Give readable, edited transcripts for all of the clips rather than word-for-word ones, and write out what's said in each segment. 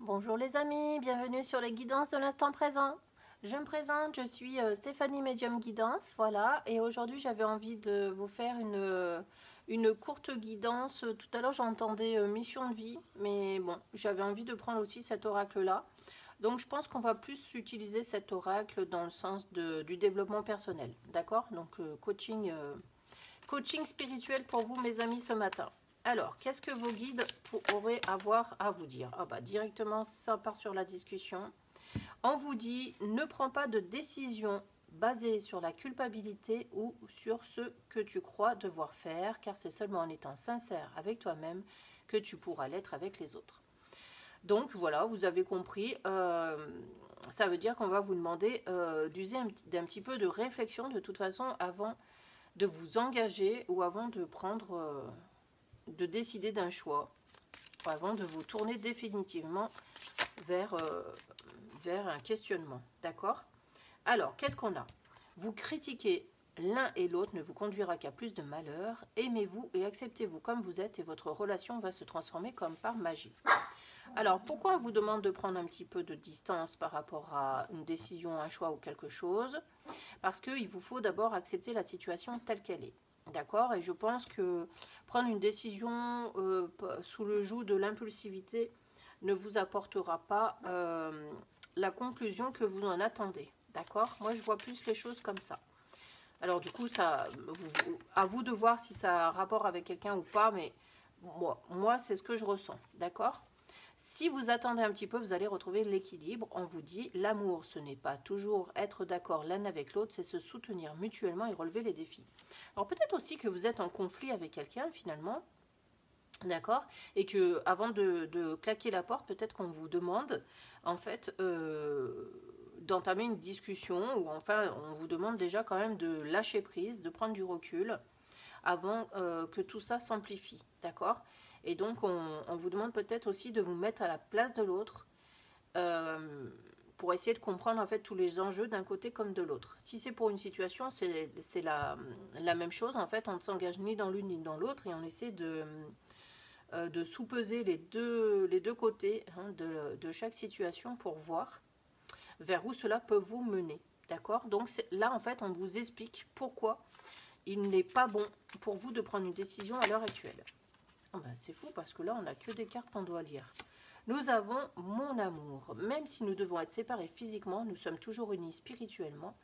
Bonjour les amis, bienvenue sur les guidances de l'instant présent. Je me présente, je suis Stéphanie Medium Guidance, voilà, et aujourd'hui j'avais envie de vous faire une courte guidance. Tout à l'heure j'entendais mission de vie, mais bon, j'avais envie de prendre aussi cet oracle-là. Donc je pense qu'on va plus utiliser cet oracle dans le sens du développement personnel, d'accord? Donc coaching spirituel pour vous mes amis ce matin. Alors, qu'est-ce que vos guides auraient à avoir à vous dire? Ah bah directement, ça part sur la discussion. On vous dit, ne prends pas de décision basée sur la culpabilité ou sur ce que tu crois devoir faire, car c'est seulement en étant sincère avec toi-même que tu pourras l'être avec les autres. Donc voilà, vous avez compris, ça veut dire qu'on va vous demander d'user d'un petit peu de réflexion de toute façon avant de vous engager ou avant de prendre... de décider d'un choix avant de vous tourner définitivement vers un questionnement. D'accord? Alors, qu'est-ce qu'on a? Vous critiquez l'un et l'autre ne vous conduira qu'à plus de malheur. Aimez-vous et acceptez-vous comme vous êtes et votre relation va se transformer comme par magie. Alors, pourquoi on vous demande de prendre un petit peu de distance par rapport à une décision, un choix ou quelque chose? Parce qu'il vous faut d'abord accepter la situation telle qu'elle est. D'accord? Et je pense que prendre une décision sous le joug de l'impulsivité ne vous apportera pas la conclusion que vous en attendez. D'accord? Moi, je vois plus les choses comme ça. Alors, du coup, à vous de voir si ça a rapport avec quelqu'un ou pas, mais moi c'est ce que je ressens. D'accord? Si vous attendez un petit peu, vous allez retrouver l'équilibre. On vous dit, l'amour, ce n'est pas toujours être d'accord l'un avec l'autre, c'est se soutenir mutuellement et relever les défis. Alors peut-être aussi que vous êtes en conflit avec quelqu'un finalement, d'accord? Et que avant de claquer la porte, peut-être qu'on vous demande en fait d'entamer une discussion, ou enfin on vous demande déjà quand même de lâcher prise, de prendre du recul avant que tout ça s'amplifie, d'accord? Et donc on vous demande peut-être aussi de vous mettre à la place de l'autre pour essayer de comprendre en fait tous les enjeux d'un côté comme de l'autre. Si c'est pour une situation, c'est la même chose en fait, on ne s'engage ni dans l'une ni dans l'autre et on essaie de sous-peser les deux côtés hein, de chaque situation pour voir vers où cela peut vous mener. D'accord? Donc là en fait on vous explique pourquoi il n'est pas bon pour vous de prendre une décision à l'heure actuelle. Oh ben, c'est fou parce que là on n'a que des cartes qu'on doit lire. Nous avons mon amour. Même si nous devons être séparés physiquement, nous sommes toujours unis spirituellement,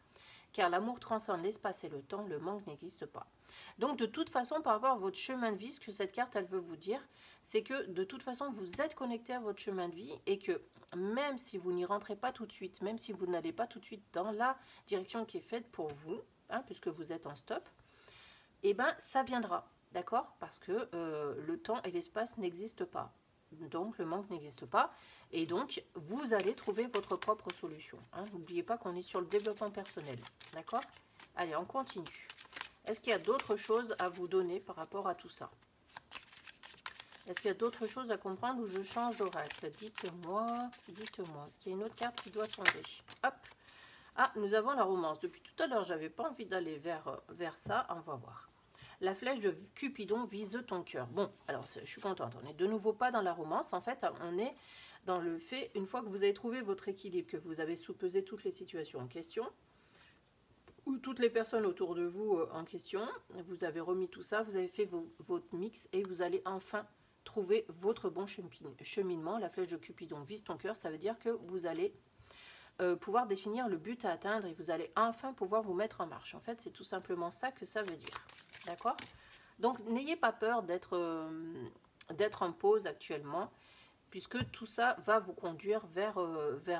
car l'amour transcende l'espace et le temps, le manque n'existe pas. Donc de toute façon, par rapport à votre chemin de vie, ce que cette carte elle veut vous dire, c'est que de toute façon vous êtes connecté à votre chemin de vie et que même si vous n'y rentrez pas tout de suite, même si vous n'allez pas tout de suite dans la direction qui est faite pour vous, hein, puisque vous êtes en stop, et ben ça viendra, d'accord? Parce que le temps et l'espace n'existent pas. Donc le manque n'existe pas. Et donc vous allez trouver votre propre solution. Hein. N'oubliez pas qu'on est sur le développement personnel. D'accord? Allez, on continue. Est-ce qu'il y a d'autres choses à vous donner par rapport à tout ça? Est-ce qu'il y a d'autres choses à comprendre ou je change d'oracle? Dites-moi, dites-moi. Est-ce qu'il y a une autre carte qui doit tomber? Hop. Ah, nous avons la romance. Depuis tout à l'heure, j'avais pas envie d'aller vers ça. On va voir. La flèche de Cupidon vise ton cœur. Bon, alors je suis contente. On n'est de nouveau pas dans la romance. En fait, on est dans le fait, une fois que vous avez trouvé votre équilibre, que vous avez soupesé toutes les situations en question, ou toutes les personnes autour de vous en question, vous avez remis tout ça, vous avez fait votre mix et vous allez enfin trouver votre bon cheminement. La flèche de Cupidon vise ton cœur, ça veut dire que vous allez pouvoir définir le but à atteindre et vous allez enfin pouvoir vous mettre en marche. En fait, c'est tout simplement ça que ça veut dire. D'accord? Donc, n'ayez pas peur d'être en pause actuellement, puisque tout ça va vous conduire vers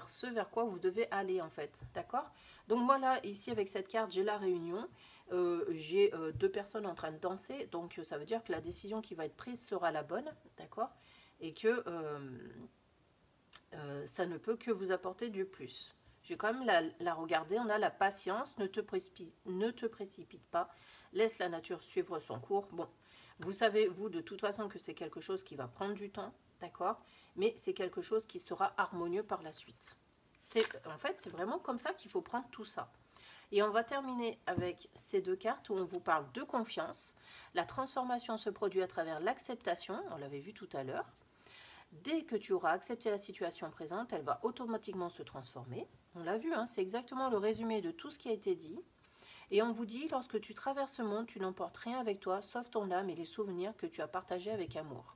ce vers quoi vous devez aller, en fait. D'accord? Donc, moi, là, ici, avec cette carte, j'ai la réunion. J'ai deux personnes en train de danser. Donc, ça veut dire que la décision qui va être prise sera la bonne. D'accord? Et que ça ne peut que vous apporter du plus. J'ai quand même la regarder. On a la patience. Ne te précipite pas. Laisse la nature suivre son cours. Bon, vous savez, vous, de toute façon, que c'est quelque chose qui va prendre du temps, d'accord? Mais c'est quelque chose qui sera harmonieux par la suite. En fait, c'est vraiment comme ça qu'il faut prendre tout ça. Et on va terminer avec ces deux cartes où on vous parle de confiance. La transformation se produit à travers l'acceptation, on l'avait vu tout à l'heure. Dès que tu auras accepté la situation présente, elle va automatiquement se transformer. On l'a vu, hein, c'est exactement le résumé de tout ce qui a été dit. Et on vous dit, lorsque tu traverses ce monde, tu n'emportes rien avec toi, sauf ton âme et les souvenirs que tu as partagés avec amour.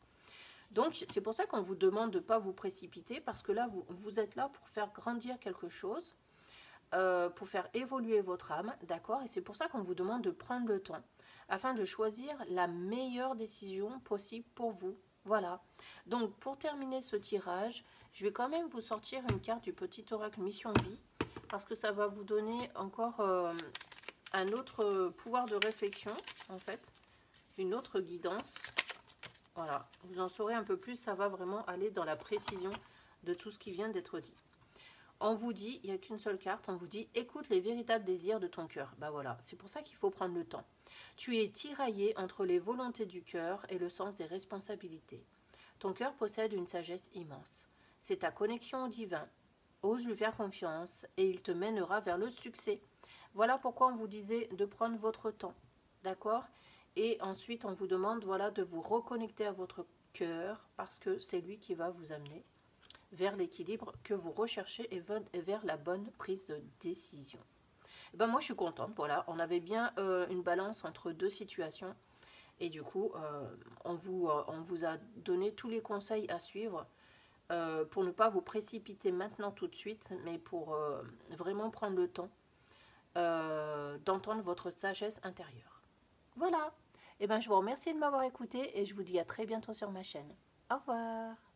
Donc, c'est pour ça qu'on vous demande de ne pas vous précipiter, parce que là, vous êtes là pour faire grandir quelque chose, pour faire évoluer votre âme, d'accord? Et c'est pour ça qu'on vous demande de prendre le temps, afin de choisir la meilleure décision possible pour vous. Voilà. Donc, pour terminer ce tirage, je vais quand même vous sortir une carte du petit oracle Mission Vie, parce que ça va vous donner encore un autre pouvoir de réflexion, en fait, une autre guidance. Voilà, vous en saurez un peu plus, ça va vraiment aller dans la précision de tout ce qui vient d'être dit. On vous dit, il n'y a qu'une seule carte, on vous dit « Écoute les véritables désirs de ton cœur ». Ben voilà, c'est pour ça qu'il faut prendre le temps. Tu es tiraillé entre les volontés du cœur et le sens des responsabilités. Ton cœur possède une sagesse immense. C'est ta connexion au divin. Ose lui faire confiance et il te mènera vers le succès. Voilà pourquoi on vous disait de prendre votre temps, d'accord? Et ensuite, on vous demande voilà, de vous reconnecter à votre cœur parce que c'est lui qui va vous amener vers l'équilibre que vous recherchez et vers la bonne prise de décision. Et ben moi, je suis contente. Voilà, on avait bien une balance entre deux situations. Et du coup, on vous a donné tous les conseils à suivre pour ne pas vous précipiter maintenant tout de suite, mais pour vraiment prendre le temps d'entendre votre sagesse intérieure. Voilà. Et ben, je vous remercie de m'avoir écouté et je vous dis à très bientôt sur ma chaîne. Au revoir.